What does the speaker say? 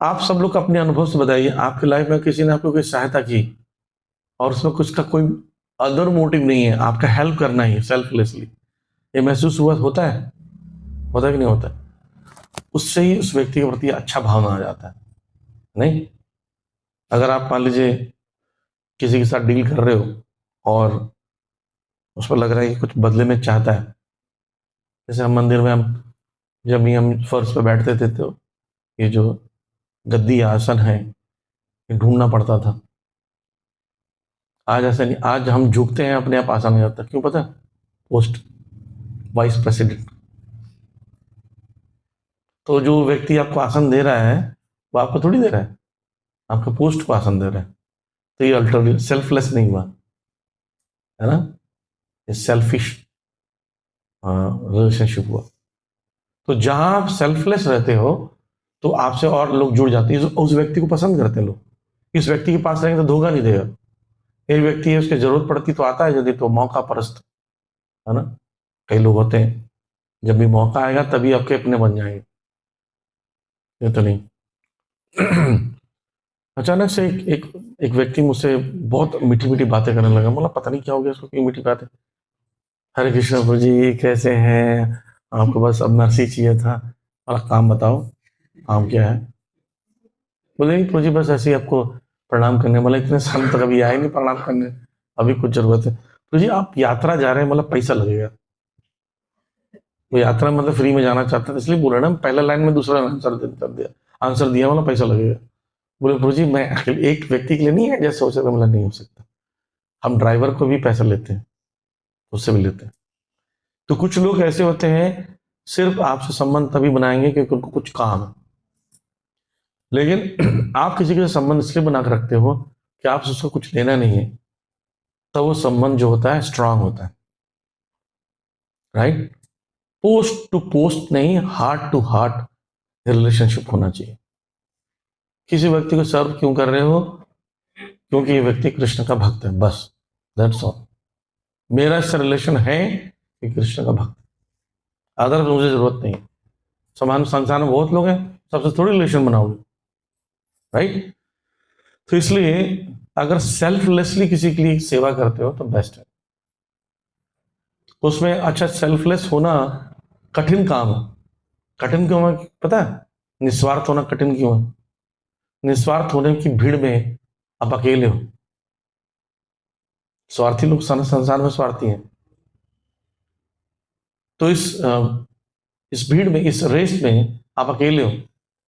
आप सब लोग अपने अनुभव से बताइए, आपकी लाइफ में किसी ने आपको कोई सहायता की और उसमें कुछ का कोई अदर मोटिव नहीं है, आपका हेल्प करना ही सेल्फलेसली, ये महसूस हुआ होता है कि नहीं होता है? उससे ही उस व्यक्ति के प्रति अच्छा भावना आ जाता है। नहीं, अगर आप मान लीजिए किसी के साथ डील कर रहे हो और उस पर लग रहा है कि कुछ बदले में चाहता है, जैसे हम मंदिर में, हम जब भी हम फर्श पे बैठते थे तो ये जो गद्दी आसन है ये ढूंढना पड़ता था। आज ऐसा नहीं, आज हम झुकते हैं, अपने आप आसान हो जाता है। क्यों पता है? Post, vice president. तो जो व्यक्ति आपको आसन दे रहा है वो आपको थोड़ी दे रहा है, आपके पोस्ट को आसन दे रहा है। तो ये अल्टरनेटिव सेल्फलेस नहीं हुआ, है ना? ये सेल्फिश रिलेशनशिप हुआ। तो जहां आप सेल्फलेस रहते हो तो आपसे और लोग जुड़ जाते हैं, उस व्यक्ति को पसंद करते हैं लोग। इस व्यक्ति के पास रहेंगे तो धोखा नहीं देगा। एक व्यक्ति है, उसकी जरूरत पड़ती तो आता है, यदि तो मौका परस्त, है ना? कई लोग होते हैं, जब भी मौका आएगा तभी आपके अपने बन जाएंगे, ये तो नहीं। अचानक से एक व्यक्ति मुझसे बहुत मीठी मीठी बातें करने लगा। बोला पता नहीं क्या हो गया उसको, क्यों मीठी बातें। हरे कृष्ण प्रभु जी, कैसे हैं? आपको बस अब मर्सी चाहिए था, और काम बताओ, काम क्या है? बोले नहीं प्रभु जी, बस ऐसे ही आपको प्रणाम करने। बोला इतने साल तक अभी आए नहीं प्रणाम करने, अभी कुछ जरूरत है। प्रभु जी आप यात्रा जा रहे हैं, मतलब पैसा लगेगा। वो यात्रा मतलब फ्री में जाना चाहता था, इसलिए बोला ना, पहला लाइन में दूसरा आंसर दिया, मतलब पैसा लगेगा। बोले प्रभु जी मैं एक व्यक्ति के लिए नहीं है जैसे सोचा था। मतलब नहीं हो सकता, हम ड्राइवर को भी पैसा लेते हैं, उससे भी लेते हैं। तो कुछ लोग ऐसे होते हैं, सिर्फ आपसे संबंध तभी बनाएंगे क्योंकि उनको कुछ काम है। लेकिन आप किसी के संबंध इसलिए बना कर रखते हो कि आपसे उसको कुछ लेना नहीं है, तो वो संबंध जो होता है स्ट्रांग होता है। राइट? पोस्ट टू पोस्ट नहीं, हार्ट टू हार्ट रिलेशनशिप होना चाहिए। किसी व्यक्ति को सर्व क्यों कर रहे हो? क्योंकि ये व्यक्ति कृष्ण का भक्त है, बस, दैट्स ऑल। मेरा इससे रिलेशन है कि कृष्ण का भक्त, अदर मुझे जरूरत नहीं। समान संसार में बहुत लोग हैं, सबसे थोड़ी रिलेशन बनाओगे, राइट? तो इसलिए अगर सेल्फलेसली किसी के लिए सेवा करते हो तो बेस्ट है। उसमें अच्छा, सेल्फलेस होना कठिन काम है। कठिन क्यों है पता है? निस्वार्थ होना कठिन क्यों है? निस्वार्थ होने की भीड़ में आप अकेले हो। स्वार्थी लोग संसार में स्वार्थी हैं। तो इस भीड़ में, इस रेस में आप अकेले हो।